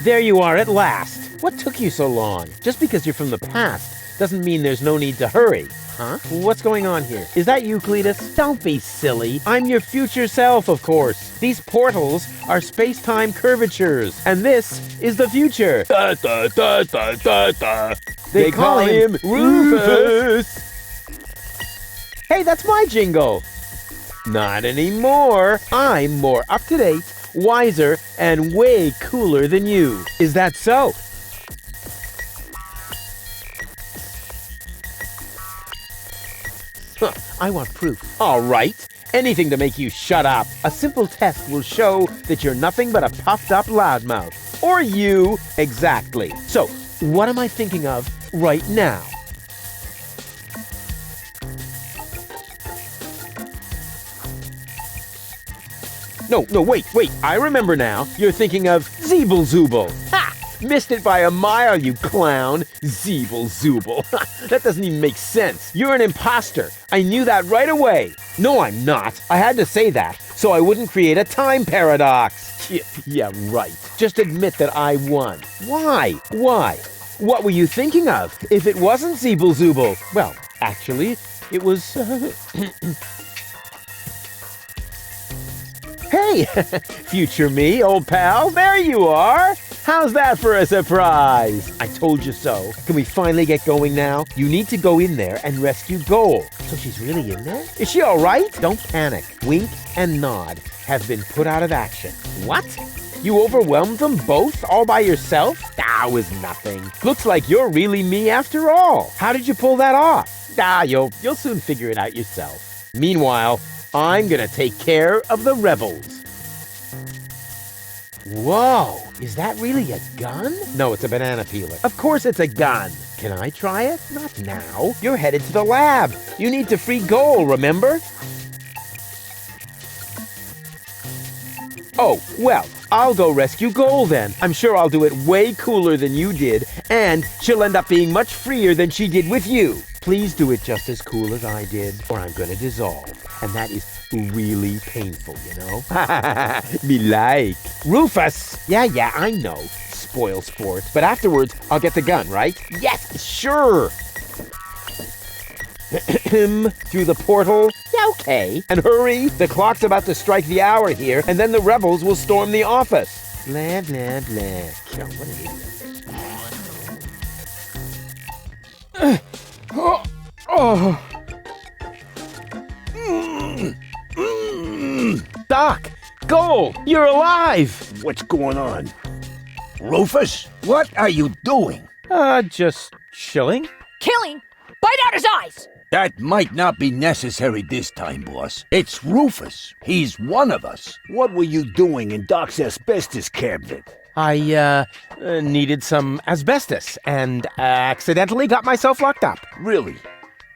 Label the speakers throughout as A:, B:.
A: There you are at last. What took you so long? Just because you're from the past doesn't mean there's no need to hurry. Huh? What's going on here? Is that you, Cletus? Don't be silly. I'm your future self, of course. These portals are space-time curvatures, and this is the future.
B: Da, da, da, da, da, da.
A: They call him Rufus. Hey, that's my jingle. Not anymore. I'm more up-to-date, wiser, and way cooler than you. Is that so? Huh, I want proof. All right. Anything to make you shut up. A simple test will show that you're nothing but a puffed-up loudmouth. Or you. Exactly. So, what am I thinking of right now? No, wait. I remember now. You're thinking of Zeeble-Zooble. Ha! Missed it by a mile, you clown. Zeeble-Zooble. That doesn't even make sense. You're an imposter. I knew that right away. No, I'm not. I had to say that so I wouldn't create a time paradox. Yeah, right. Just admit that I won. Why? What were you thinking of? If it wasn't Zeeble-Zooble? Well, actually, it was... Hey, future me, old pal, there you are. How's that for a surprise? I told you so. Can we finally get going now? You need to go in there and rescue Goal. So she's really in there? Is she all right? Don't panic. Wink and Nod have been put out of action. What? You overwhelmed them both all by yourself? That was nothing. Looks like you're really me after all. How did you pull that off? You'll soon figure it out yourself. Meanwhile, I'm gonna take care of the rebels. Whoa, is that really a gun? No, it's a banana peeler. Of course it's a gun. Can I try it? Not now. You're headed to the lab. You need to free Goal, remember? Oh, well, I'll go rescue Goal then. I'm sure I'll do it way cooler than you did, and she'll end up being much freer than she did with you. Please do it just as cool as I did, or I'm gonna dissolve. And that is really painful, you know? Me like. Rufus! Yeah, I know. Spoil sport. But afterwards, I'll get the gun, right? Yes, sure! Through the portal? Yeah, okay. And hurry, the clock's about to strike the hour here, and then the rebels will storm the office. Blah, blah, blah. Oh, what an idiot. Doc! Goal! You're alive!
B: What's going on? Rufus, what are you doing?
A: Just chilling.
C: Killing? Bite out his eyes!
B: That might not be necessary this time, boss. It's Rufus. He's one of us. What were you doing in Doc's asbestos cabinet?
A: I, needed some asbestos and accidentally got myself locked up.
B: Really?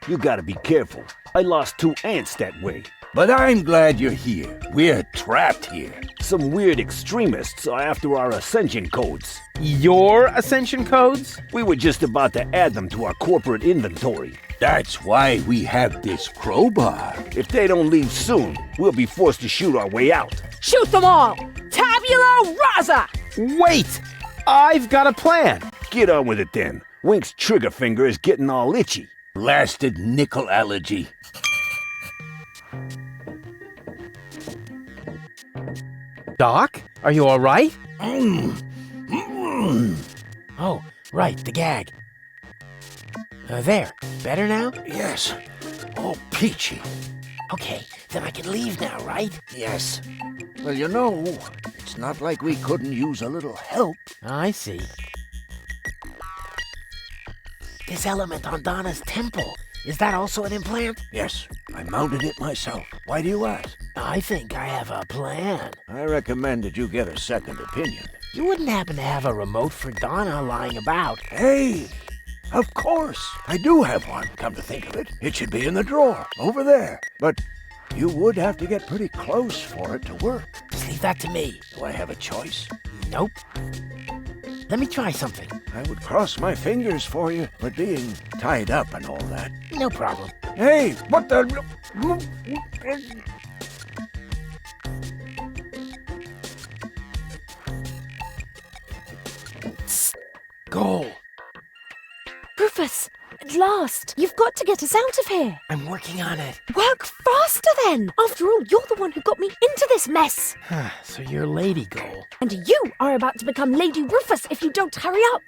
B: You gotta be careful. I lost 2 ants that way. But I'm glad you're here. We're trapped here. Some weird extremists are after our ascension codes.
A: Your ascension codes?
B: We were just about to add them to our corporate inventory. That's why we have this crowbar. If they don't leave soon, we'll be forced to shoot our way out.
C: Shoot them all! Tabula rasa!
A: Wait! I've got a plan.
B: Get on with it then. Wink's trigger finger is getting all itchy. Blasted nickel allergy.
A: Doc, are you all right? Oh, right, the gag. There, better now?
B: Yes. Oh, peachy.
A: Okay, then I can leave now, right?
B: Yes. Well, you know, it's not like we couldn't use a little help.
A: I see. This element on Donna's temple, is that also an implant?
B: Yes, I mounted it myself. Why do you ask?
A: I think I have a plan.
B: I recommend that you get a second opinion.
A: You wouldn't happen to have a remote for Donna lying about?
B: Hey, of course. I do have one, come to think of it. It should be in the drawer, over there. But you would have to get pretty close for it to work.
A: Just leave that to me.
B: Do I have a choice?
A: Nope. Let me try something.
B: I would cross my fingers for you, but being tied up and all that.
A: No problem.
B: Hey, what the...
D: last. You've got to get us out of here.
A: I'm working on it.
D: Work faster then. After all, you're the one who got me into this mess.
A: So you're Lady Goal.
D: And you are about to become Lady Rufus if you don't hurry up.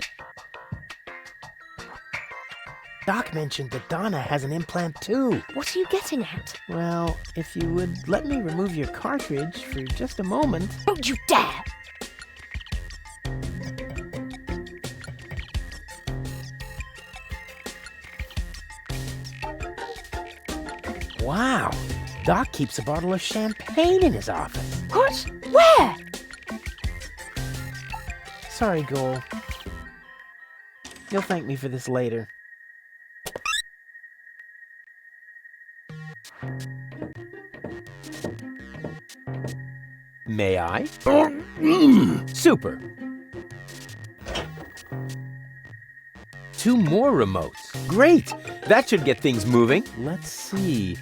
A: Doc mentioned that Donna has an implant too.
D: What are you getting at?
A: Well, if you would let me remove your cartridge for just a moment.
D: Don't you dare!
A: Wow, Doc keeps a bottle of champagne in his office.
D: What? Where?
A: Sorry, Goal. You'll thank me for this later. May I? Super. 2 more remotes. Great! That should get things moving. Let's see.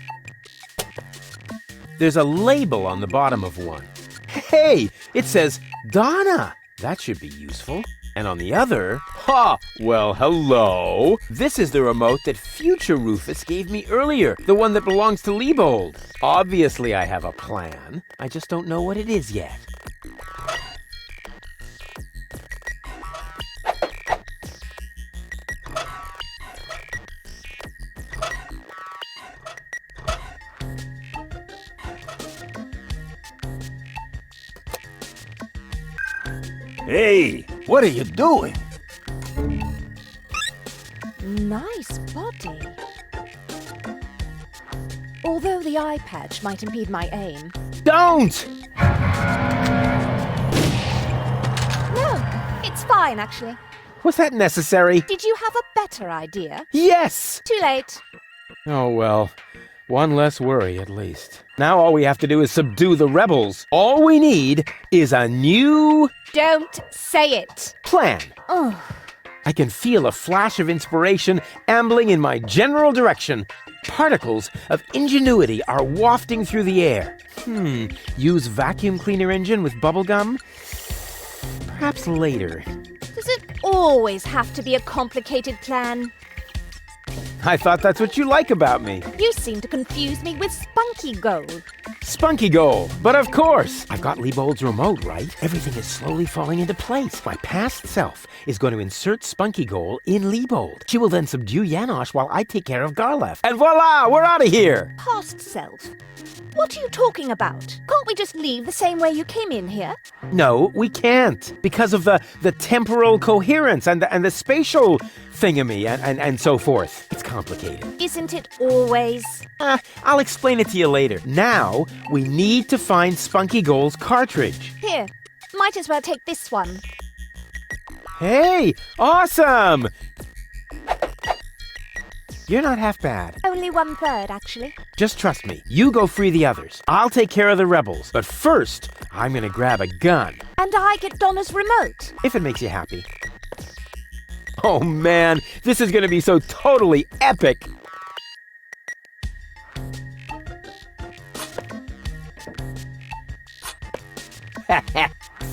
A: There's a label on the bottom of one. Hey! It says Donna! That should be useful. And on the other, well, hello. This is the remote that future Rufus gave me earlier, the one that belongs to Liebold. Obviously, I have a plan. I just don't know what it is yet.
B: Hey, what are you doing?
D: Nice body. Although the eye patch might impede my aim.
A: Don't!
D: No, it's fine, actually.
A: Was that necessary?
D: Did you have a better idea?
A: Yes!
D: Too late.
A: Oh, well, one less worry at least. Now all we have to do is subdue the rebels. All we need is a new
D: Don't say it.
A: plan.
D: Oh,
A: I can feel a flash of inspiration ambling in my general direction. Particles of ingenuity are wafting through the air. Use vacuum cleaner engine with bubblegum? Perhaps later.
D: does it always have to be a complicated plan?
A: I thought that's what you like about me.
D: You seem to confuse me with Spunky Gold.
A: Spunky Goal. But of course, I've got Liebold's remote, right? Everything is slowly falling into place. My past self is going to insert Spunky Goal in Liebold. She will then subdue Janosch while I take care of Garlef. And voila, we're out of here!
D: Past self? What are you talking about? Can't we just leave the same way you came in here?
A: No, we can't. Because of the temporal coherence and the spatial thingamy and so forth. It's complicated.
D: Isn't it always?
A: I'll explain it to you later. Now, we need to find Spunky Goal's cartridge.
D: Here, might as well take this one.
A: Hey, awesome! You're not half bad.
D: Only 1/3, actually.
A: Just trust me. You go free the others. I'll take care of the rebels. But first, I'm gonna grab a gun.
D: And I get Donna's remote.
A: If it makes you happy. Oh man, this is gonna be so totally epic!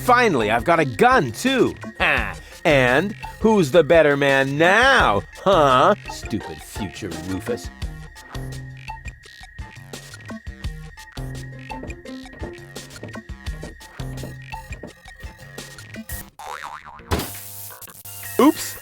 A: Finally, I've got a gun too! Ha! And who's the better man now? Huh? Stupid future Rufus. Oops!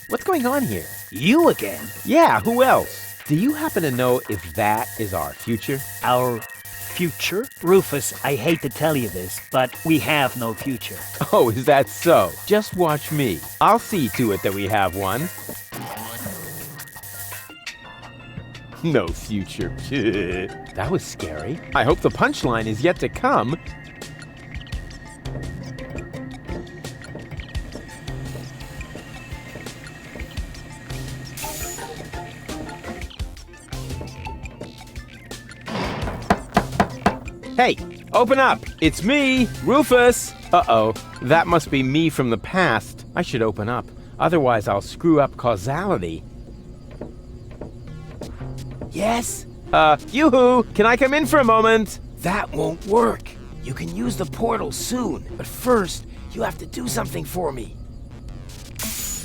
A: What's going on here?
E: You again?
A: Yeah, who else? Do you happen to know if that is our future?
E: Our future? Rufus, I hate to tell you this, but we have no future.
A: Oh, is that so? Just watch me. I'll see to it that we have one. No future. That was scary. I hope the punchline is yet to come. Hey, open up! It's me, Rufus! Uh-oh, that must be me from the past. I should open up, otherwise I'll screw up causality. Yes? Yoo-hoo! Can I come in for a moment? That won't work. You can use the portal soon, but first, you have to do something for me.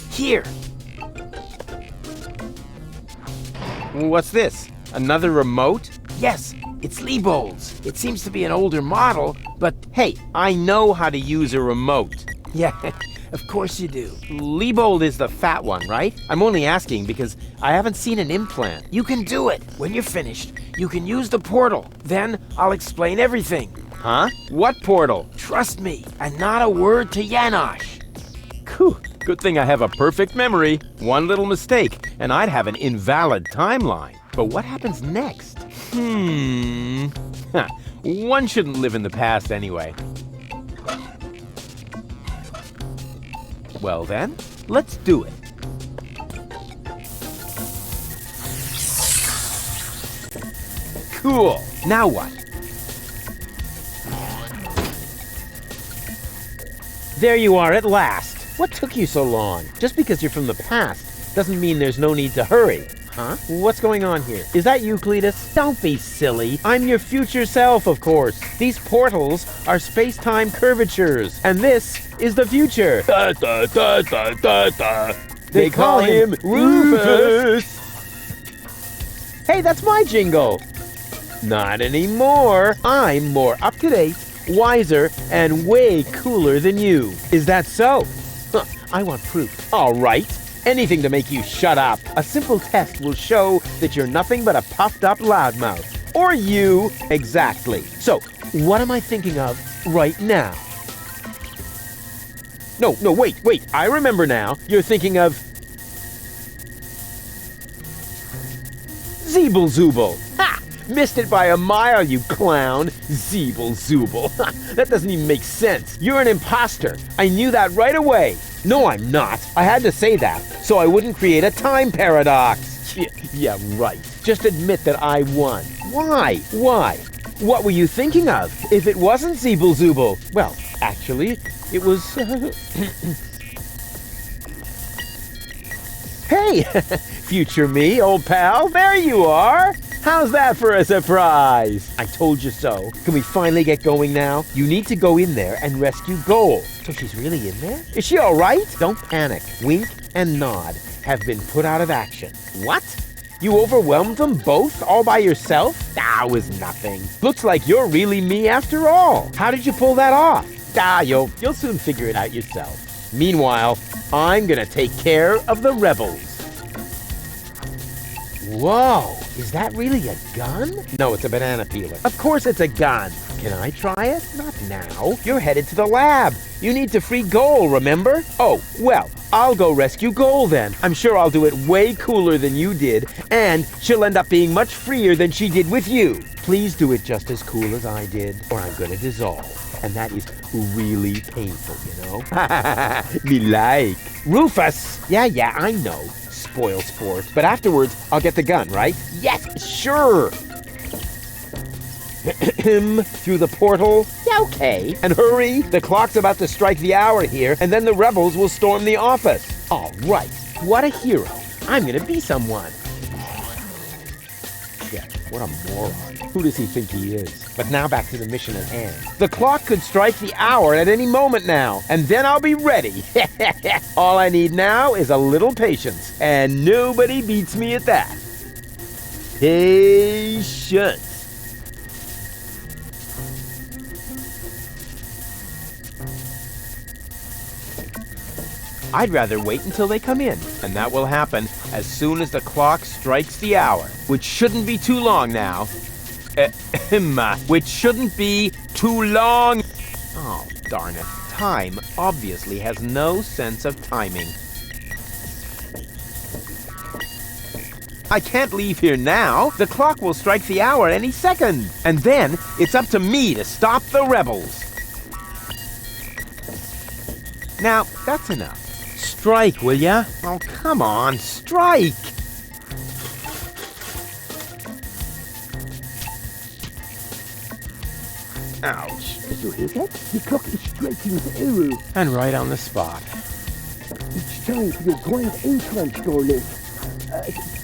A: Here! What's this? Another remote? Yes, it's Liebold's. It seems to be an older model, but hey, I know how to use a remote. Yeah, of course you do. Liebold is the fat one, right? I'm only asking because I haven't seen an implant. You can do it. When you're finished, you can use the portal. Then I'll explain everything. Huh? What portal? Trust me, and not a word to Janosch. Whew. Good thing I have a perfect memory. One little mistake, and I'd have an invalid timeline. But what happens next? One shouldn't live in the past anyway. Well then, let's do it. Cool. Now what? There you are at last. What took you so long? Just because you're from the past doesn't mean there's no need to hurry. Huh? What's going on here? Is that you, Cletus? Don't be silly. I'm your future self, of course. These portals are space-time curvatures, and this is the future.
B: Da, da, da, da, da, da.
A: They call him Rufus. Hey, that's my jingle. Not anymore. I'm more up-to-date, wiser, and way cooler than you. Is that so? Huh, I want proof. All right. Anything to make you shut up. A simple test will show that you're nothing but a puffed-up loudmouth. Or you. Exactly. So, what am I thinking of right now? No, wait. I remember now. You're thinking of Zeeble-Zooble. Ha! Missed it by a mile, you clown. Zeeble-Zooble. That doesn't even make sense. You're an imposter. I knew that right away. No, I'm not. I had to say that, so I wouldn't create a time paradox. Yeah, right. Just admit that I won. Why? What were you thinking of? If it wasn't Zeeble-Zooble? Well, actually, it was... Hey! Future me, old pal. There you are. How's that for a surprise? I told you so. Can we finally get going now? You need to go in there and rescue Goal. So she's really in there? Is she all right? Don't panic. Wink and Nod have been put out of action. What? You overwhelmed them both all by yourself? That was nothing. Looks like you're really me after all. How did you pull that off? You'll soon figure it out yourself. Meanwhile, I'm gonna take care of the rebels. Whoa, is that really a gun? No, it's a banana peeler. Of course it's a gun. Can I try it? Not now. You're headed to the lab. You need to free Goal, remember? Oh, well, I'll go rescue Goal then. I'm sure I'll do it way cooler than you did, and she'll end up being much freer than she did with you. Please do it just as cool as I did, or I'm gonna dissolve. And that is really painful, you know? Me like. Rufus! Yeah, I know. Spoil sport. But afterwards, I'll get the gun, right? Yes, sure! Through the portal? Yeah, okay. And hurry! The clock's about to strike the hour here, and then the rebels will storm the office. All right. What a hero. I'm gonna be someone. Yeah, what a moron. Who does he think he is? But now back to the mission at hand. The clock could strike the hour at any moment now, and then I'll be ready. All I need now is a little patience, and nobody beats me at that. Patience. I'd rather wait until they come in, and that will happen as soon as the clock strikes the hour, which shouldn't be too long now. Which shouldn't be too long. Oh, darn it. Time obviously has no sense of timing. I can't leave here now. The clock will strike the hour any second. And then it's up to me to stop the rebels. Now, that's enough. Strike, will ya? Oh, come on, strike! Ouch.
F: So hear that? The clock is striking the hour.
A: And right on the spot.
F: It's time for your grand entrance, darling.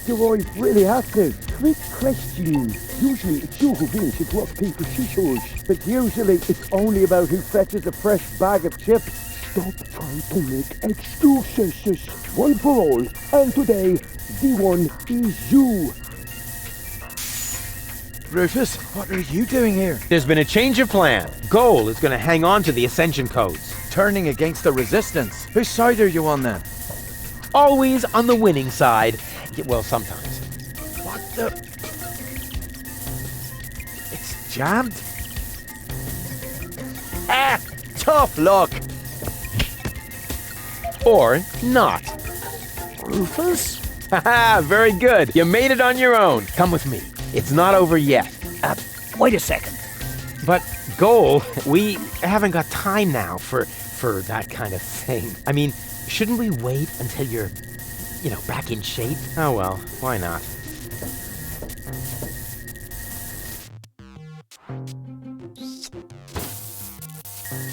F: Do I really have to? Quick question. Usually it's you who wins at rock, paper, scissors. But usually it's only about who fetches a fresh bag of chips. Stop trying to make excuses. One for all. And today, the one is you.
G: Rufus, what are you doing here?
A: There's been a change of plan. Goal is going to hang on to the Ascension codes.
G: Turning against the Resistance. Whose side are you on then?
A: Always on the winning side. Well, sometimes.
G: What the? It's jammed? Ah! Tough luck!
A: Or not.
G: Rufus?
A: Haha, very good. You made it on your own. Come with me. It's not over yet.
E: Wait a second.
A: But, Goal, we haven't got time now for that kind of thing. I mean, shouldn't we wait until you're, back in shape? Oh well, why not?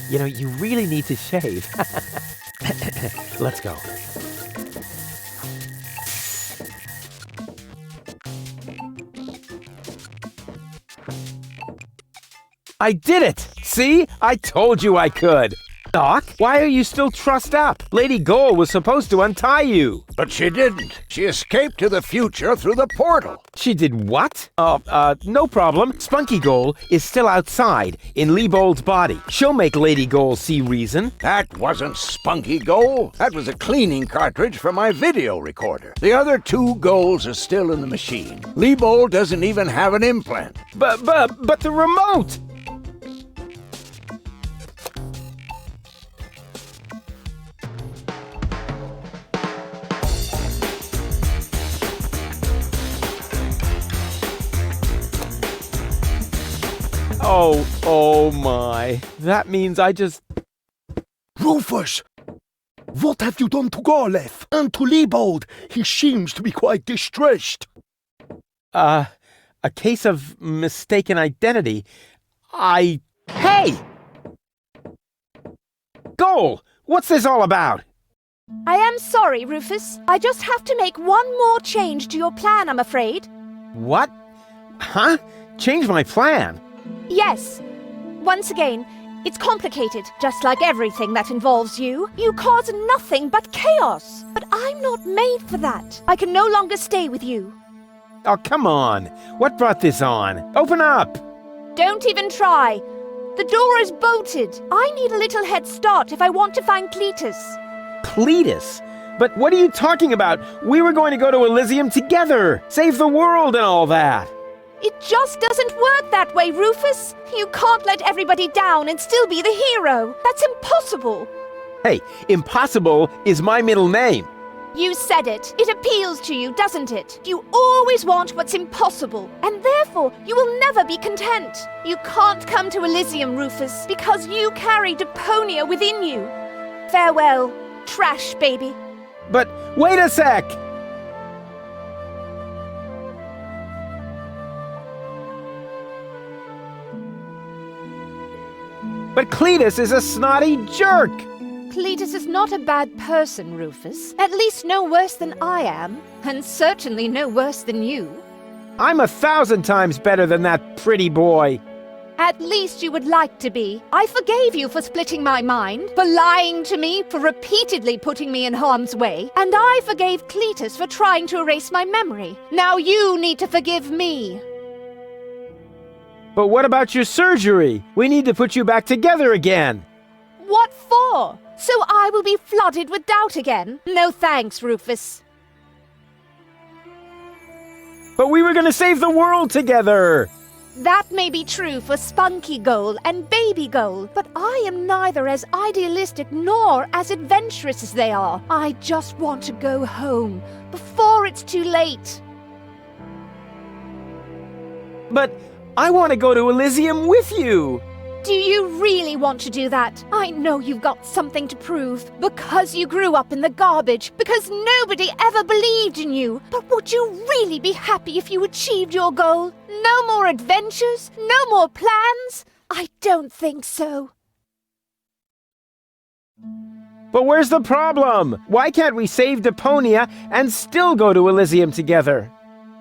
A: You really need to shave. Let's go. I did it! See? I told you I could! Doc, why are you still trussed up? Lady Goal was supposed to untie you.
B: But she didn't. She escaped to the future through the portal.
A: She did what? No problem. Spunky Goal is still outside, in Leibold's body. She'll make Lady Goal see reason.
B: That wasn't Spunky Goal. That was a cleaning cartridge for my video recorder. The other 2 goals are still in the machine. Leibold doesn't even have an implant.
A: But the remote! Oh my. That means I just...
F: Rufus! What have you done to Garleth? And to Leibold? He seems to be quite distressed.
A: A case of mistaken identity. Hey! Goal! What's this all about?
D: I am sorry, Rufus. I just have to make one more change to your plan, I'm afraid.
A: What? Huh? Change my plan?
D: Yes. Once again, it's complicated, just like everything that involves you. You cause nothing but chaos. But I'm not made for that. I can no longer stay with you.
A: Oh, come on. What brought this on? Open up!
D: Don't even try. The door is bolted. I need a little head start if I want to find Cletus.
A: Cletus? But what are you talking about? We were going to go to Elysium together. Save the world and all that.
D: It just doesn't work that way, Rufus. You can't let everybody down and still be the hero. That's impossible.
A: Hey, impossible is my middle name.
D: You said it. It appeals to you, doesn't it? You always want what's impossible, and therefore you will never be content. You can't come to Elysium, Rufus, because you carry Deponia within you. Farewell, trash baby.
A: But wait a sec! But Cletus is a snotty jerk!
D: Cletus is not a bad person, Rufus. At least no worse than I am, and certainly no worse than you.
A: I'm 1,000 times better than that pretty boy.
D: At least you would like to be. I forgave you for splitting my mind, for lying to me, for repeatedly putting me in harm's way, and I forgave Cletus for trying to erase my memory. Now you need to forgive me.
A: But what about your surgery? We need to put you back together again.
D: What for? So I will be flooded with doubt again? No thanks, Rufus.
A: But we were going to save the world together.
D: That may be true for Spunky Goal and Baby Goal, but I am neither as idealistic nor as adventurous as they are. I just want to go home before it's too late.
A: But I want to go to Elysium with you.
D: Do you really want to do that? I know you've got something to prove. Because you grew up in the garbage. Because nobody ever believed in you. But would you really be happy if you achieved your goal? No more adventures? No more plans? I don't think so.
A: But where's the problem? Why can't we save Deponia and still go to Elysium together?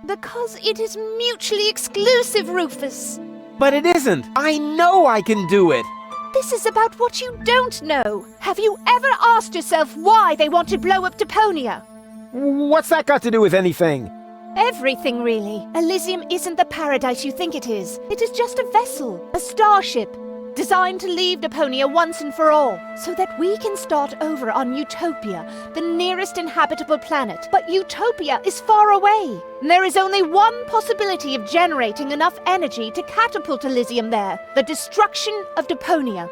D: Because it is mutually exclusive, Rufus.
A: But it isn't. I know I can do it.
D: This is about what you don't know. Have you ever asked yourself why they want to blow up Deponia?
A: What's that got to do with anything?
D: Everything, really. Elysium isn't the paradise you think it is. It is just a vessel, a starship, designed to leave Deponia once and for all, so that we can start over on Utopia, the nearest inhabitable planet. But Utopia is far away. And there is only one possibility of generating enough energy to catapult Elysium there: the destruction of Deponia.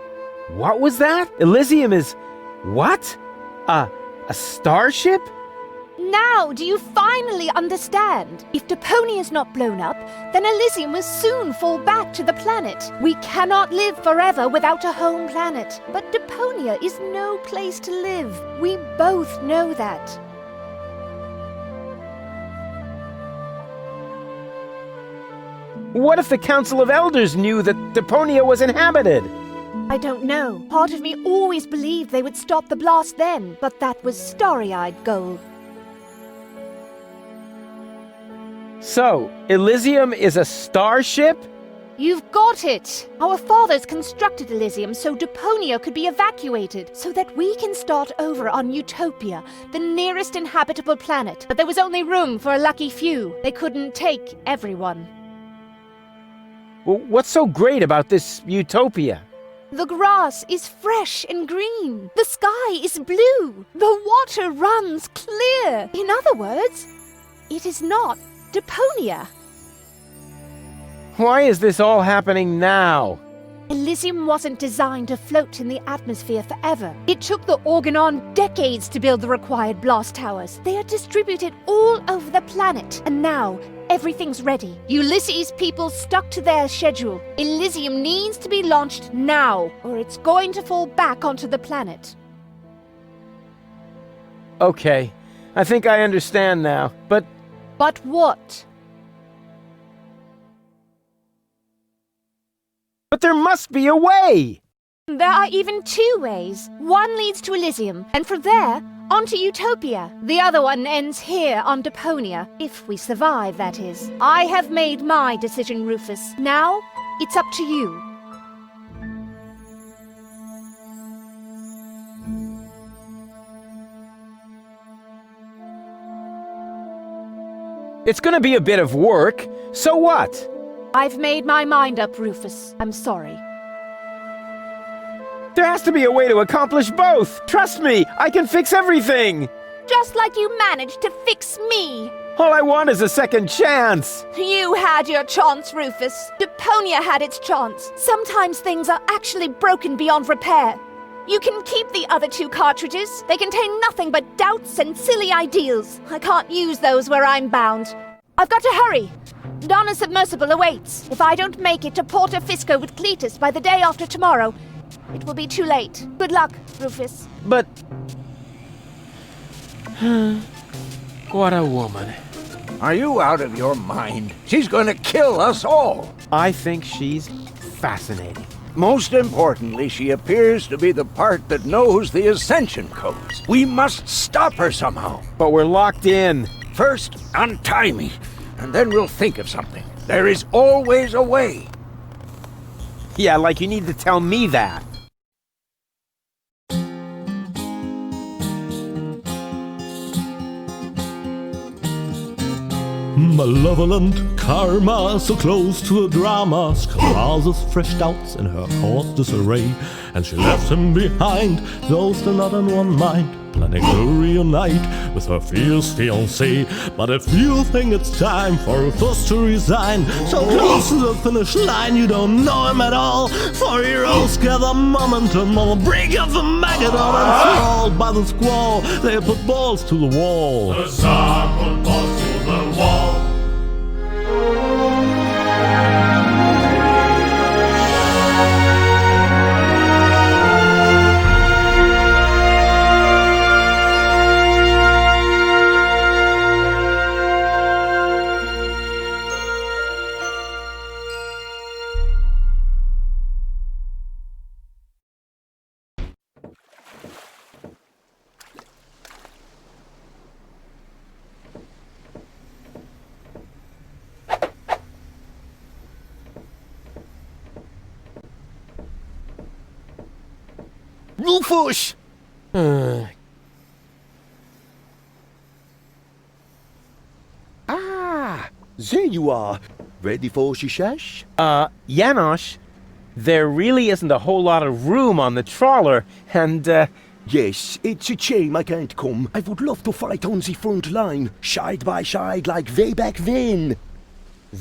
A: What was that? Elysium is... what? A starship?
D: Now, do you finally understand? If Deponia is not blown up, then Elysium will soon fall back to the planet. We cannot live forever without a home planet. But Deponia is no place to live. We both know that.
A: What if the Council of Elders knew that Deponia was inhabited?
D: I don't know. Part of me always believed they would stop the blast then, but that was starry-eyed gold.
A: So, Elysium is a starship?
D: You've got it! Our fathers constructed Elysium so Deponia could be evacuated, so that we can start over on Utopia, the nearest inhabitable planet. But there was only room for a lucky few. They couldn't take everyone.
A: Well, what's so great about this Utopia?
D: The grass is fresh and green. The sky is blue. The water runs clear. In other words, it is not Deponia.
A: Why is this all happening now?
D: Elysium wasn't designed to float in the atmosphere forever. It took the Organon decades to build the required blast towers. They are distributed all over the planet, and now everything's ready. Ulysses' people stuck to their schedule. Elysium needs to be launched now, or it's going to fall back onto the planet.
A: Okay, I think I understand now, but...
D: But what?
A: But there must be a way!
D: There are even two ways. One leads to Elysium, and from there, onto Utopia. The other one ends here on Deponia, if we survive, that is. I have made my decision, Rufus. Now, it's up to you.
A: It's gonna be a bit of work, so what?
D: I've made my mind up, Rufus. I'm sorry.
A: There has to be a way to accomplish both! Trust me, I can fix everything!
D: Just like you managed to fix me.
A: All I want is a second chance!
D: You had your chance, Rufus. Deponia had its chance. Sometimes things are actually broken beyond repair. You can keep the other two cartridges. They contain nothing but doubts and silly ideals. I can't use those where I'm bound. I've got to hurry. Donna's submersible awaits. If I don't make it to Porto Fisco with Cletus by the day after tomorrow, it will be too late. Good luck, Rufus.
A: But... what a woman.
B: Are you out of your mind? She's gonna kill us all.
A: I think she's fascinating.
B: Most importantly, she appears to be the part that knows the Ascension codes. We must stop her somehow.
A: But we're locked in.
B: First, untie me, and then we'll think of something. There is always a way.
A: Yeah, like you need to tell me that.
H: Malevolent karma, so close to a drama, causes fresh doubts in her heart's disarray, and she left him behind, though still not in one mind, planning to reunite with her fierce fiancé. But if you think it's time for Rufus to resign, so close to the finish line you don't know him at all, for heroes gather momentum on the brink of the Magadon, and fall by the squall, they put balls to the wall. The Tsar put balls to the wall.
G: Rufus!
F: there you are. Ready for shishash?
A: Janosch, there really isn't a whole lot of room on the trawler, and,
F: Yes, it's a shame I can't come. I would love to fight on the front line, side by side like way back then.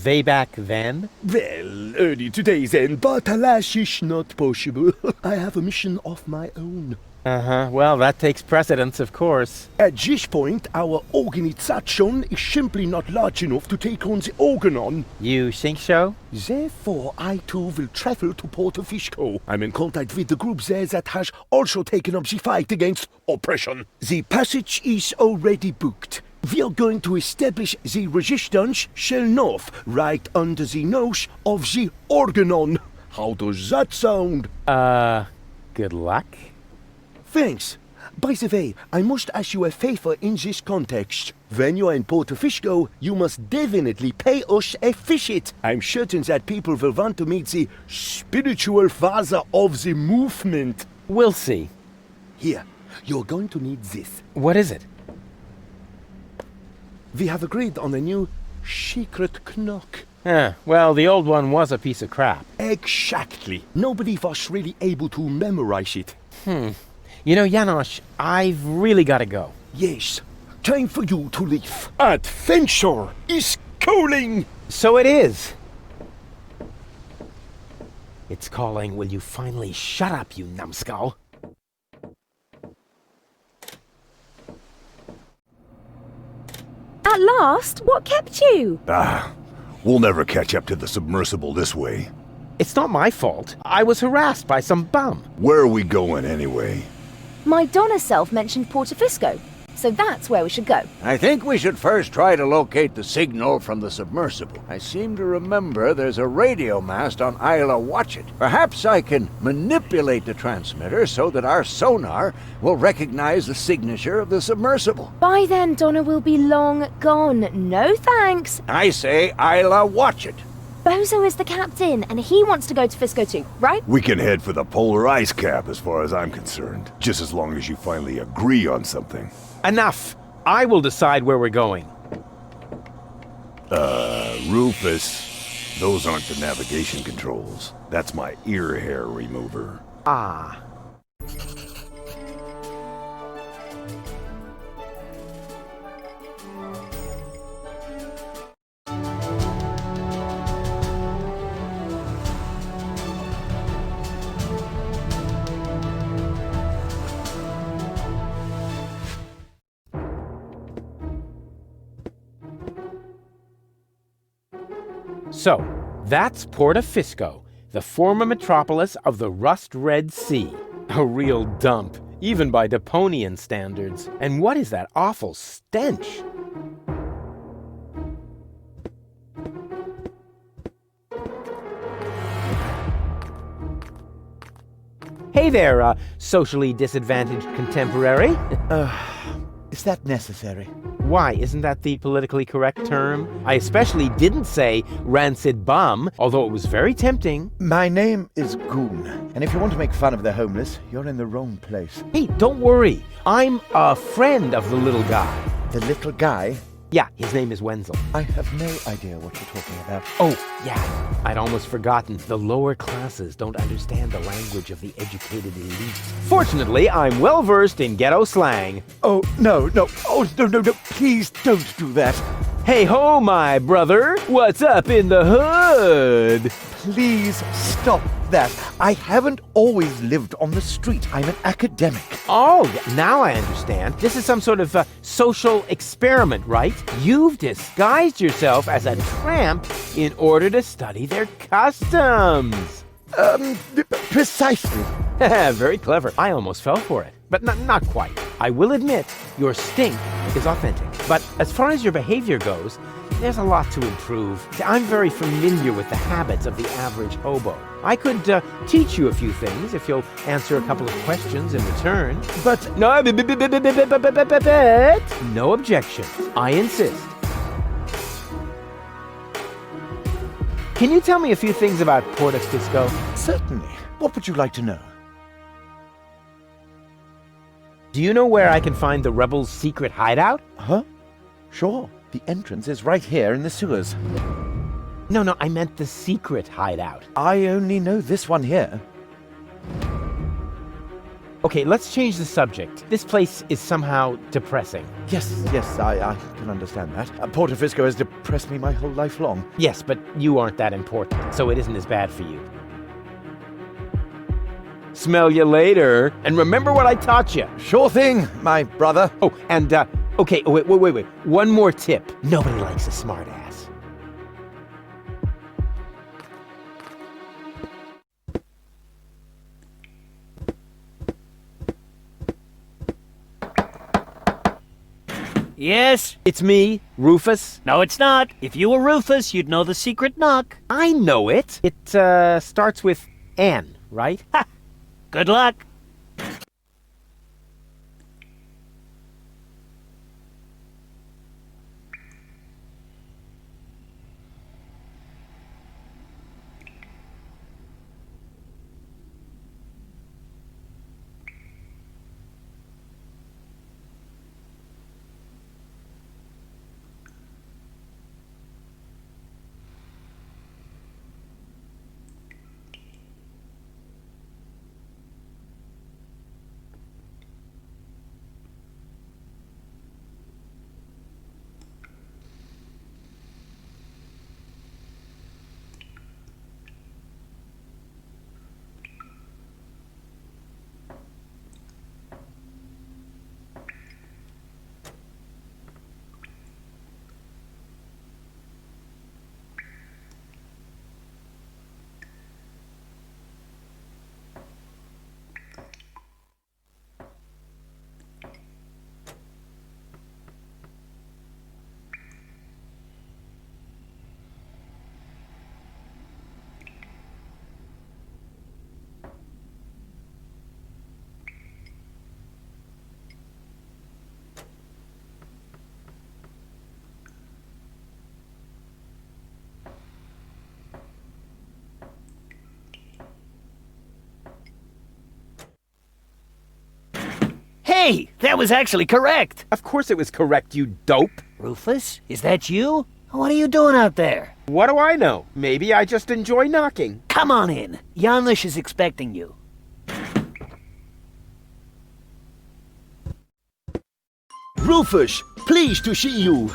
A: way back then?
F: Well, early today then, but alas, it's not possible. I have a mission of my own.
A: Uh-huh, well, that takes precedence, of course.
F: At this point, our organization is simply not large enough to take on the Organon.
A: You think so?
F: Therefore, I too will travel to Porto Fisco. I'm in contact with the group there that has also taken up the fight against oppression. The passage is already booked. We are going to establish the resistance shell north, right under the nose of the Organon. How does that sound?
A: Good luck.
F: Thanks. By the way, I must ask you a favor in this context. When you're in Porto Fisco, you must definitely pay us a visit. I'm certain that people will want to meet the spiritual father of the movement.
A: We'll see.
F: Here, you're going to need this.
A: What is it?
F: We have agreed on a new secret knock.
A: Well, the old one was a piece of crap.
F: Exactly. Nobody was really able to memorize it.
A: You know, Janosch, I've really got to go.
F: Yes, time for you to leave. Adventure is calling!
A: So it is. It's calling, will you finally shut up, you numbskull?
I: At last? What kept you?
B: We'll never catch up to the submersible this way.
A: It's not my fault. I was harassed by some bum.
B: Where are we going anyway?
I: My Donna self mentioned Porto Fisco, so that's where we should go.
J: I think we should first try to locate the signal from the submersible. I seem to remember there's a radio mast on Isla Watchet. Perhaps I can manipulate the transmitter so that our sonar will recognize the signature of the submersible.
I: By then, Donna will be long gone. No thanks.
J: I say Isla Watchet.
I: Bozo is the captain, and he wants to go to Fisco too, right?
B: We can head for the polar ice cap as far as I'm concerned. Just as long as you finally agree on something.
A: Enough! I will decide where we're going.
B: Rufus, those aren't the navigation controls. That's my ear hair remover.
A: Ah. So, that's Porto Fisco, the former metropolis of the rust-red sea. A real dump, even by Deponian standards. And what is that awful stench? Hey there, socially disadvantaged contemporary.
G: Is that necessary?
A: Why, isn't that the politically correct term? I especially didn't say rancid bum, although it was very tempting.
G: My name is Goon, and if you want to make fun of the homeless, you're in the wrong place.
A: Hey, don't worry. I'm a friend of the little guy.
G: The little guy?
A: Yeah, his name is Wenzel.
G: I have no idea what you're talking about.
A: Oh, yeah, I'd almost forgotten. The lower classes don't understand the language of the educated elite. Fortunately, I'm well-versed in ghetto slang.
G: Oh, no. Oh, no. Please don't do that.
A: Hey-ho, my brother. What's up in the hood?
G: Please stop that. I haven't always lived on the street. I'm an academic.
A: Oh, now I understand. This is some sort of social experiment, right? You've disguised yourself as a tramp in order to study their customs.
G: Precisely.
A: Very clever. I almost fell for it, but not quite. I will admit, your stink is authentic. But as far as your behavior goes, there's a lot to improve. See, I'm very familiar with the habits of the average hobo. I could teach you a few things if you'll answer a couple of questions in return. But no objection. I insist. Can you tell me a few things about Porto Fisco?
G: Certainly. What would you like to know?
A: Do you know where I can find the rebels' secret hideout?
G: Huh? Sure. The entrance is right here in the sewers.
A: No, I meant the secret hideout.
G: I only know this one here.
A: Okay, let's change the subject. This place is somehow depressing.
G: Yes, I can understand that. Portofisco has depressed me my whole life long.
A: Yes, but you aren't that important, so it isn't as bad for you. Smell you later, and remember what I taught you.
G: Sure thing, my brother.
A: Oh, and, okay, wait. One more tip. Nobody likes a smartass.
E: Yes?
A: It's me, Rufus.
E: No, it's not. If you were Rufus, you'd know the secret knock.
A: I know it. It, starts with N, right?
E: Ha! Good luck. Hey, that was actually correct.
A: Of course it was correct, you dope.
E: Rufus, is that you? What are you doing out there?
A: What do I know? Maybe I just enjoy knocking.
E: Come on in. Janusz is expecting you.
B: Rufus, pleased to see you.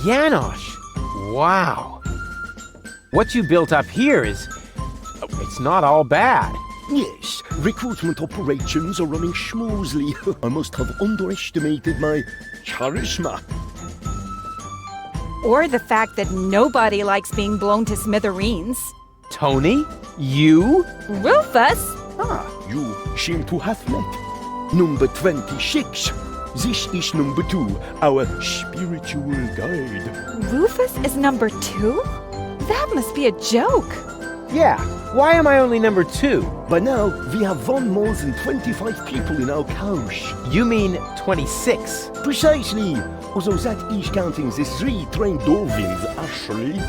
A: Janusz! Wow. What you built up here is... it's not all bad.
K: Yes, recruitment operations are running smoothly. I must have underestimated my charisma.
L: Or the fact that nobody likes being blown to smithereens.
A: Tony? You?
L: Rufus?
K: Ah, you seem to have met. Number 26. This is number 2, our spiritual guide.
L: Rufus is number 2? That must be a joke.
A: Yeah. Why am I only number 2?
K: By now, we have won more than 25 people in our coach.
A: You mean 26?
K: Precisely. Although that is counting the 3 trained dolphins, actually.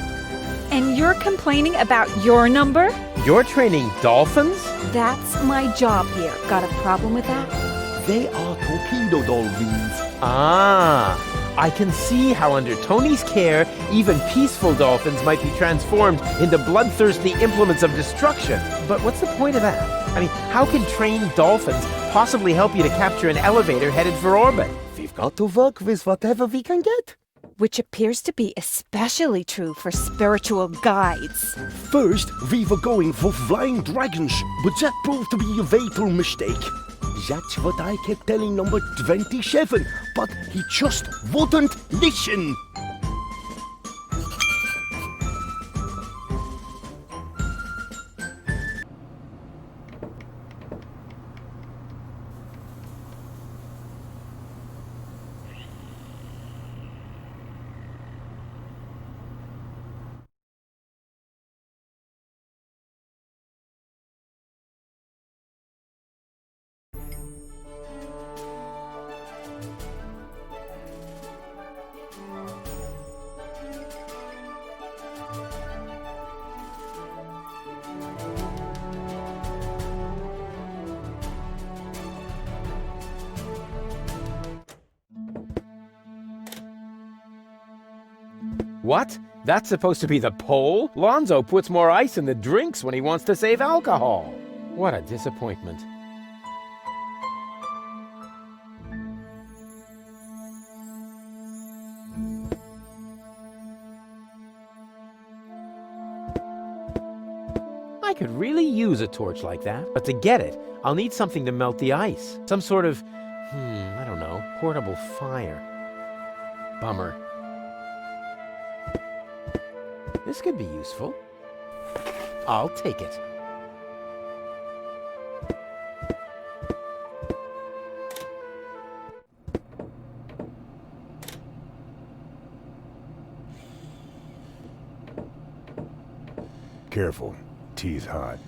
L: And you're complaining about your number?
A: You're training dolphins?
L: That's my job here. Got a problem with that?
K: They are torpedo dolphins.
A: Ah, I can see how under Tony's care, even peaceful dolphins might be transformed into bloodthirsty implements of destruction. But what's the point of that? I mean, how can trained dolphins possibly help you to capture an elevator headed for orbit?
K: We've got to work with whatever we can get.
L: Which appears to be especially true for spiritual guides.
K: First, we were going for flying dragons, but that proved to be a fatal mistake. That's what I kept telling number 27, but he just wouldn't listen.
A: What? That's supposed to be the pole? Lonzo puts more ice in the drinks when he wants to save alcohol. What a disappointment. I could really use a torch like that. But to get it, I'll need something to melt the ice. Some sort of, I don't know, portable fire. Bummer. This could be useful. I'll take it.
B: Careful. Tea's hot.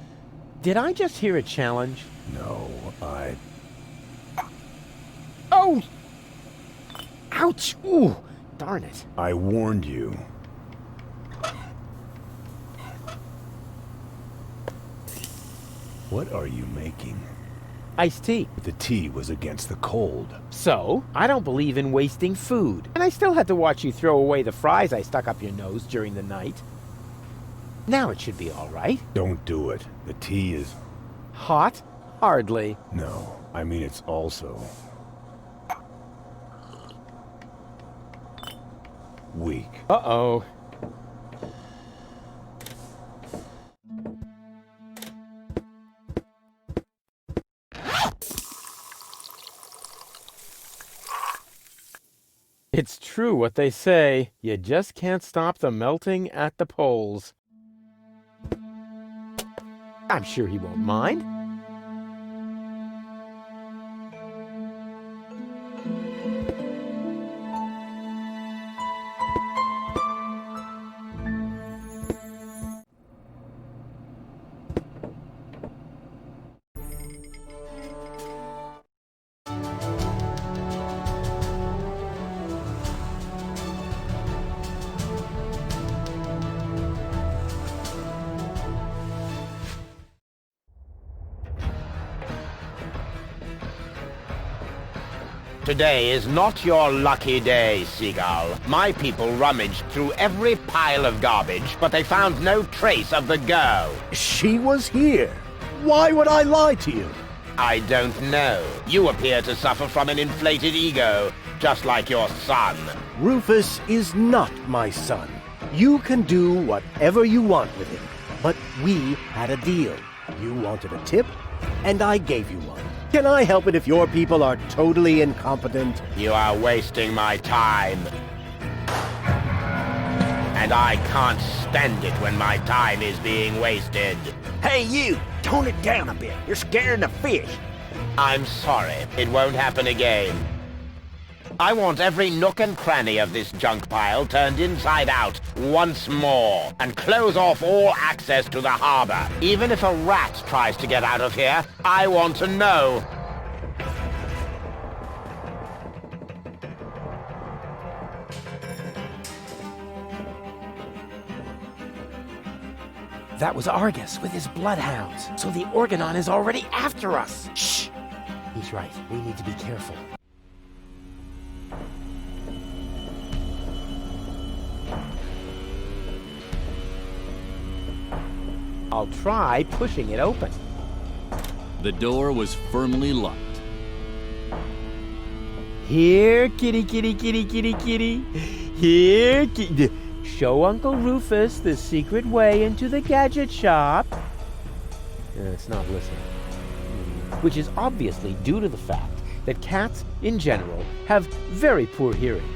A: Did I just hear a challenge?
B: No,
A: Oh! Ouch! Ooh! Darn it.
B: I warned you. What are you making?
A: Iced tea.
B: The tea was against the cold.
A: So, I don't believe in wasting food. And I still had to watch you throw away the fries I stuck up your nose during the night. Now it should be all right.
B: Don't do it. The tea is...
A: Hot? Hardly.
B: No, I mean it's also... weak.
A: Uh-oh. It's true what they say. You just can't stop the melting at the poles. I'm sure he won't mind.
M: Today is not your lucky day, Seagull. My people rummaged through every pile of garbage, but they found no trace of the girl.
K: She was here. Why would I lie to you?
M: I don't know. You appear to suffer from an inflated ego, just like your son.
K: Rufus is not my son. You can do whatever you want with him. But we had a deal. You wanted a tip, and I gave you one. Can I help it if your people are totally incompetent?
M: You are wasting my time. And I can't stand it when my time is being wasted.
J: Hey, you! Tone it down a bit. You're scaring the fish.
M: I'm sorry. It won't happen again. I want every nook and cranny of this junk pile turned inside out once more, and close off all access to the harbor. Even if a rat tries to get out of here, I want to know.
A: That was Argus with his bloodhounds, so the Organon is already after us. Shh! He's right. We need to be careful. I'll try pushing it open.
N: The door was firmly locked.
A: Here, kitty, kitty, kitty, kitty, kitty. Here, kitty. Show Uncle Rufus the secret way into the gadget shop. It's not listening. Which is obviously due to the fact that cats, in general, have very poor hearing.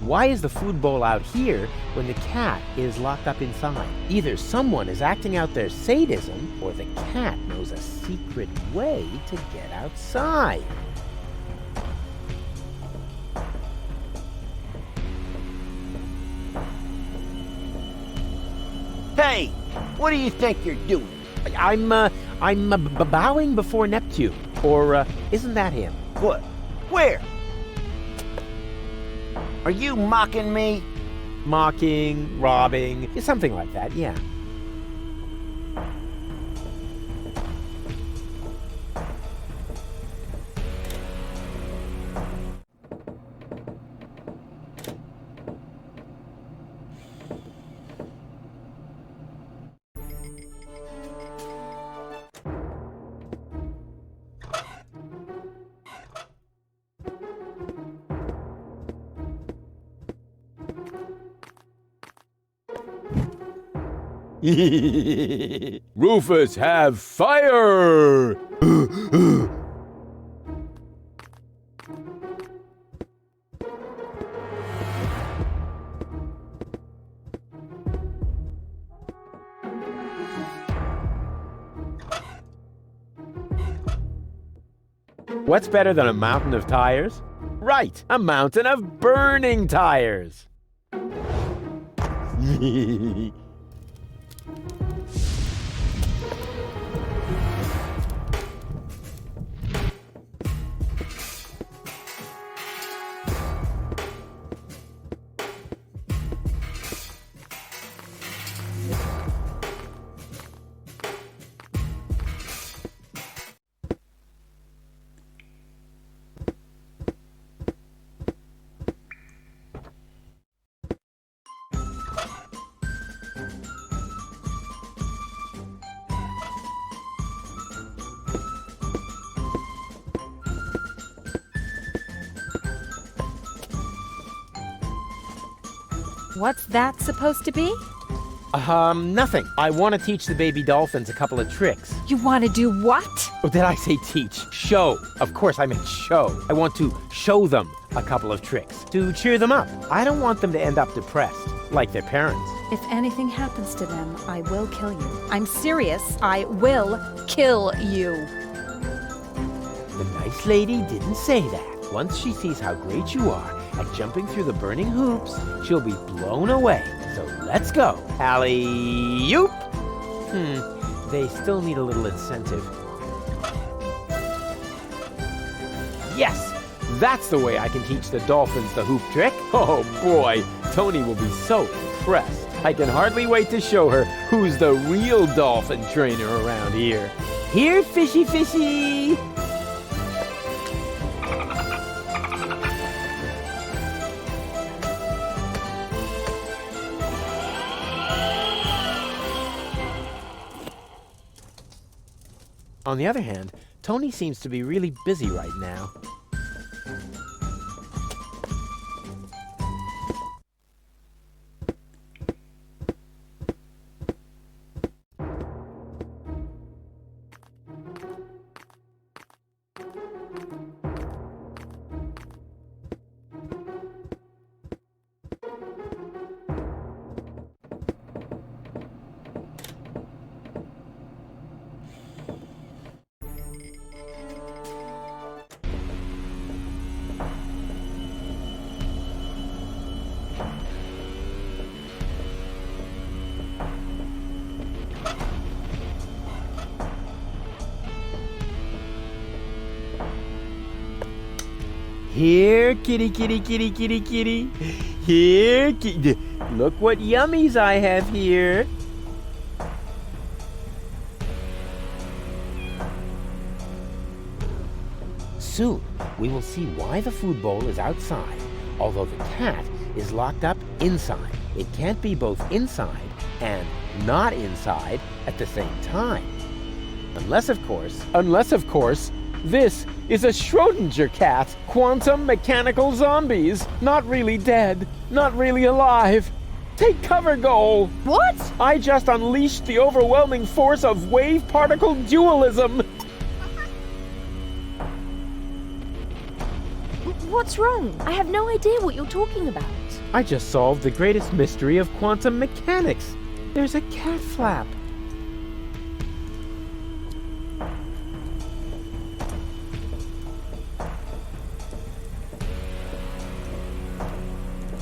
A: Why is the food bowl out here when the cat is locked up inside? Either someone is acting out their sadism, or the cat knows a secret way to get outside.
J: Hey, what do you think you're doing?
A: I'm bowing before Neptune. Or, isn't that him?
J: What? Where? Are you mocking me?
A: Mocking, robbing, something like that, yeah. Rufus, have fire! What's better than a mountain of tires? Right, a mountain of burning tires.
L: What's that supposed to be?
A: Nothing. I want to teach the baby dolphins a couple of tricks.
L: You want to do what?
A: Oh, did I say teach? Show. Of course I meant show. I want to show them a couple of tricks to cheer them up. I don't want them to end up depressed, like their parents.
L: If anything happens to them, I will kill you. I'm serious. I will kill you.
A: The nice lady didn't say that. Once she sees how great you are at jumping through the burning hoops, she'll be blown away. So let's go. Alley-oop! They still need a little incentive. Yes! That's the way I can teach the dolphins the hoop trick. Oh boy, Tony will be so impressed. I can hardly wait to show her who's the real dolphin trainer around here. Here, fishy fishy! On the other hand, Tony seems to be really busy right now. Here, kitty, kitty, kitty, kitty, kitty. Here, look what yummies I have here. Soon, we will see why the food bowl is outside, although the cat is locked up inside. It can't be both inside and not inside at the same time. Unless, of course, this is a Schrodinger cat. Quantum mechanical zombies. Not really dead. Not really alive. Take cover, Goal.
C: What?
A: I just unleashed the overwhelming force of wave-particle dualism.
I: What's wrong? I have no idea what you're talking about.
A: I just solved the greatest mystery of quantum mechanics. There's a cat flap.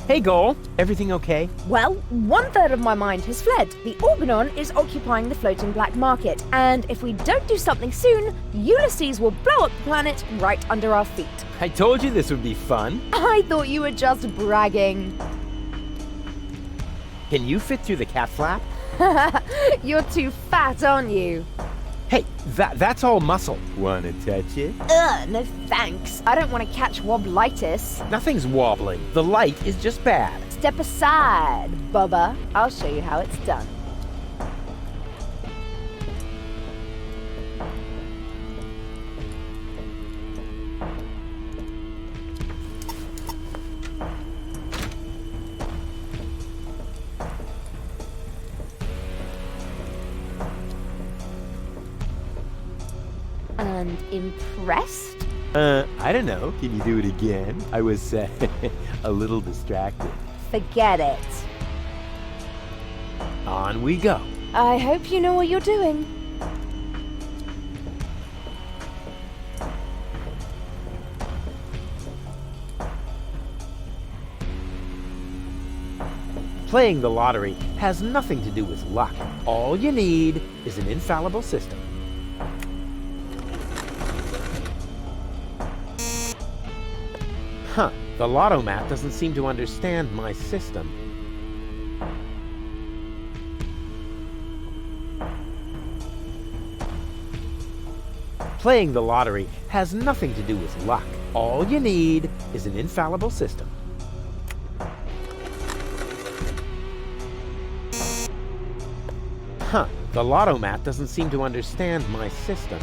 A: Hey, Goal. Everything okay?
I: Well, 1/3 of my mind has fled. The Organon is occupying the floating black market, and if we don't do something soon, Ulysses will blow up the planet right under our feet.
A: I told you this would be fun.
I: I thought you were just bragging.
A: Can you fit through the cat flap?
I: You're too fat, aren't you?
A: Hey, that's all muscle. Wanna touch it?
I: No thanks. I don't want to catch wobblitis.
A: Nothing's wobbling. The light is just bad.
I: Step aside, Bubba. I'll show you how it's done. and impressed?
A: I don't know. Can you do it again? I was, a little distracted.
I: Forget it.
A: On we go.
I: I hope you know what you're doing.
A: Playing the lottery has nothing to do with luck. All you need is an infallible system. Huh, the Lotto-Mat doesn't seem to understand my system. Playing the lottery has nothing to do with luck. All you need is an infallible system. Huh, the Lotto-Mat doesn't seem to understand my system.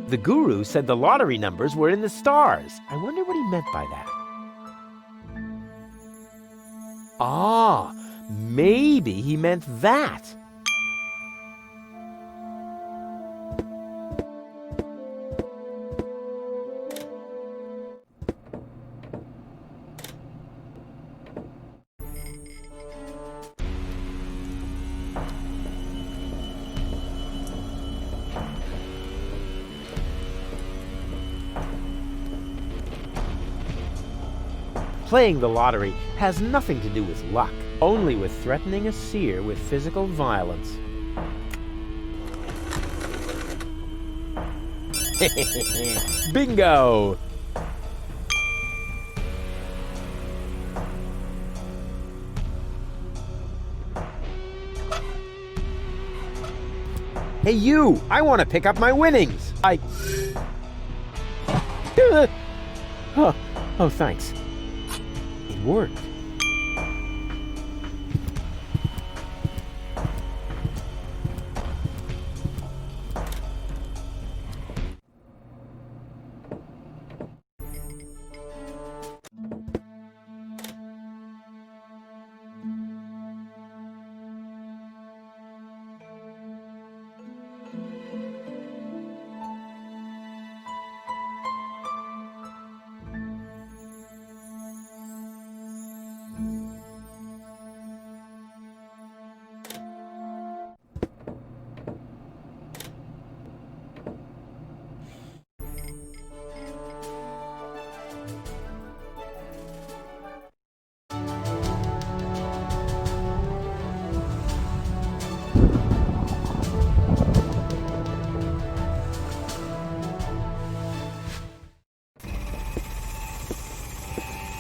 A: The guru said the lottery numbers were in the stars. I wonder what he meant by that. Ah, maybe he meant that. Playing the lottery has nothing to do with luck, only with threatening a seer with physical violence. Bingo! Hey you! I want to pick up my winnings! Oh, thanks. It worked.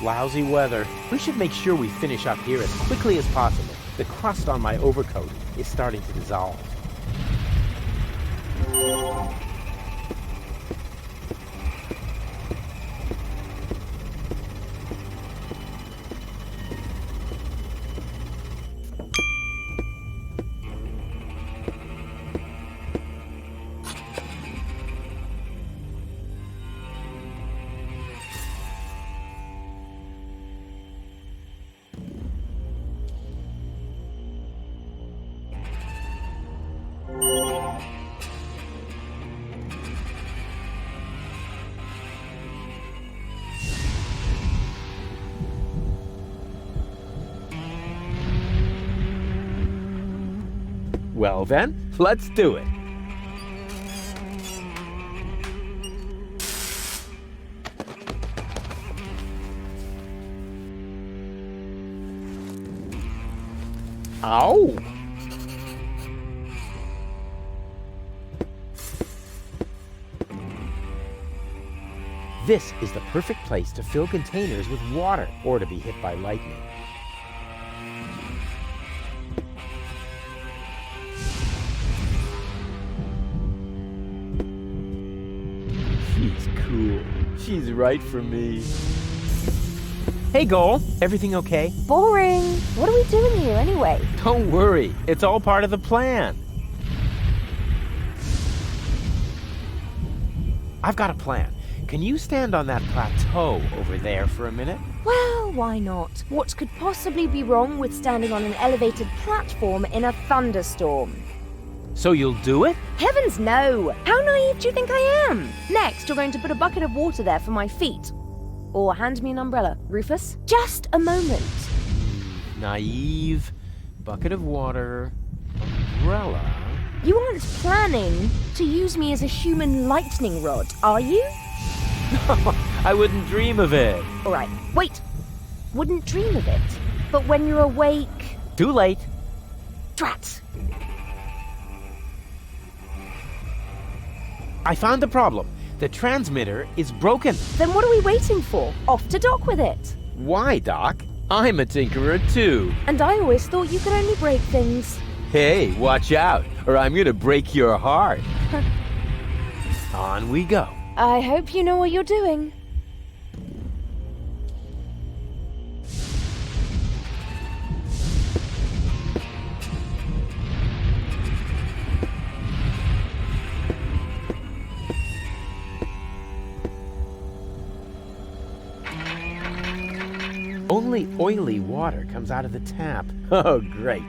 A: Lousy weather. We should make sure we finish up here as quickly as possible. The crust on my overcoat is starting to dissolve. Well then, let's do it. Ow! This is the perfect place to fill containers with water or to be hit by lightning. She's cool. She's right for me. Hey, Goal. Everything okay?
I: Boring. What are we doing here anyway?
A: Don't worry. It's all part of the plan. I've got a plan. Can you stand on that plateau over there for a minute?
I: Well, why not? What could possibly be wrong with standing on an elevated platform in a thunderstorm?
A: So you'll do it?
I: Heavens no! How naive do you think I am? Next, you're going to put a bucket of water there for my feet. Or hand me an umbrella. Rufus, just a moment.
A: Naive, bucket of water, umbrella.
I: You aren't planning to use me as a human lightning rod, are you?
A: I wouldn't dream of it.
I: All right, wait. Wouldn't dream of it. But when you're awake...
A: Too late.
I: Drat.
A: I found the problem. The transmitter is broken.
I: Then what are we waiting for? Off to dock with it.
A: Why, Doc? I'm a tinkerer too.
I: And I always thought you could only break things.
A: Hey, watch out, or I'm gonna break your heart. On we go.
I: I hope you know what you're doing.
A: Only oily water comes out of the tap. Oh, great.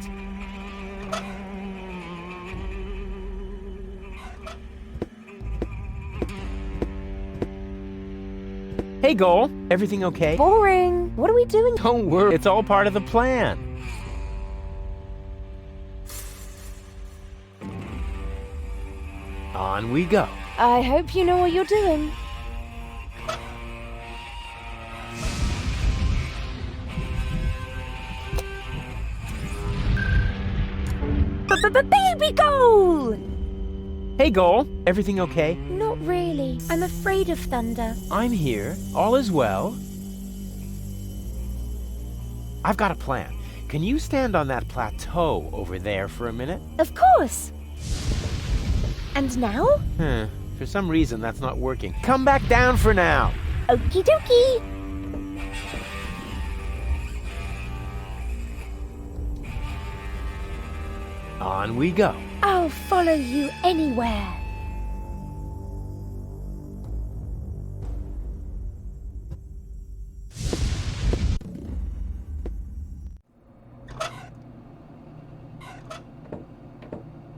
A: Hey, Goal. Everything okay?
I: Boring. What are we doing?
A: Don't worry. It's all part of the plan. On we go.
I: I hope you know what you're doing. Baby goal!
A: Hey, Goal. Everything okay?
I: Not really. I'm afraid of thunder.
A: I'm here. All is well. I've got a plan. Can you stand on that plateau over there for a minute?
I: Of course. And now?
A: For some reason, that's not working. Come back down for now.
I: Okie dokie.
A: On we go.
I: I'll follow you anywhere.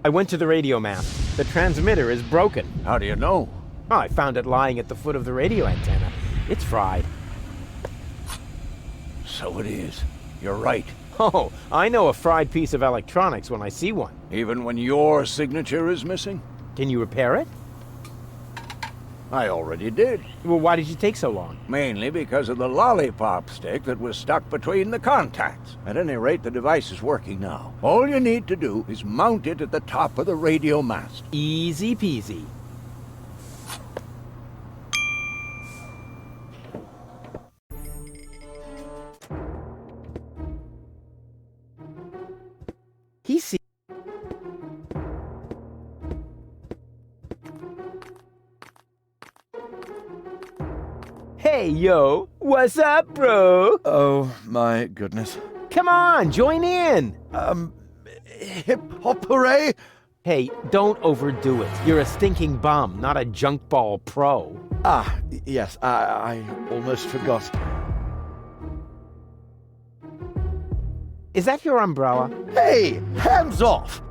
A: I went to the radio mast. The transmitter is broken.
J: How do you know?
A: Oh, I found it lying at the foot of the radio antenna. It's fried.
J: So it is. You're right.
A: Oh, I know a fried piece of electronics when I see one.
J: Even when your signature is missing?
A: Can you repair it?
J: I already did.
A: Well, why did you take so long?
J: Mainly because of the lollipop stick that was stuck between the contacts. At any rate, the device is working now. All you need to do is mount it at the top of the radio mast.
A: Easy peasy. He Hey, yo, what's up, bro?
G: Oh, my goodness.
A: Come on, join in.
G: Hip-hop hooray?
A: Hey, don't overdo it. You're a stinking bum, not a junk ball pro.
G: Ah, yes, I almost forgot.
A: Is that your umbrella?
G: Hey, hands off!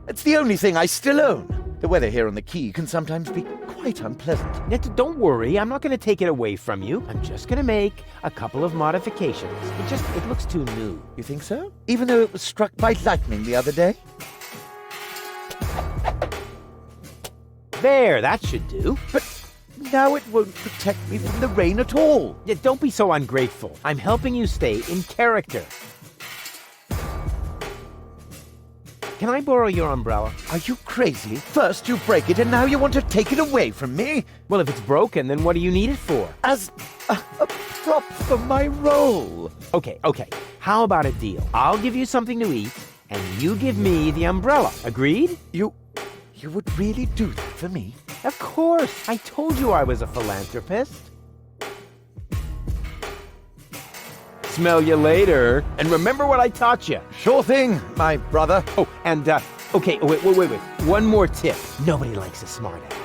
G: It's the only thing I still own. The weather here on the Key can sometimes be quite unpleasant.
A: Don't worry, I'm not going to take it away from you. I'm just going to make a couple of modifications. It looks too new.
G: You think so? Even though it was struck by lightning the other day?
A: There, that should do.
G: But now it won't protect me from the rain at all.
A: Yeah, don't be so ungrateful. I'm helping you stay in character. Can I borrow your umbrella?
G: Are you crazy? First you break it and now you want to take it away from me?
A: Well, if it's broken, then what do you need it for?
G: As a prop for my role.
A: Okay. How about a deal? I'll give you something to eat, and you give me the umbrella. Agreed?
G: You would really do that for me?
A: Of course. I told you I was a philanthropist. smell you later. And remember what I taught you.
G: Sure thing, my brother.
A: Oh, and, okay, wait. One more tip. Nobody likes a smartass.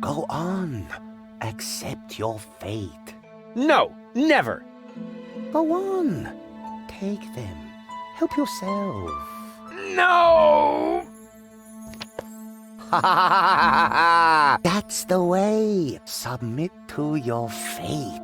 K: Go on. Accept your fate.
A: No, never.
K: Go on. Take them. Help yourself.
A: No!
K: That's the way. Submit to your fate.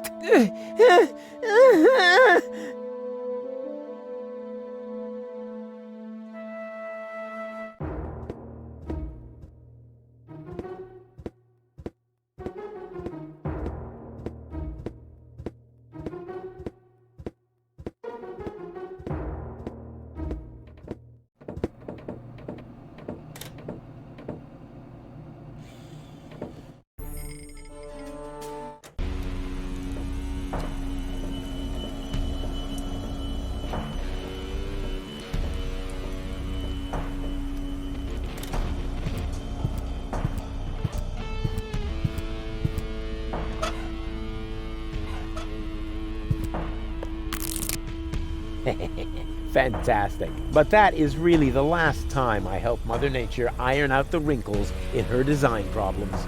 A: Fantastic. But that is really the last time I help Mother Nature iron out the wrinkles in her design problems.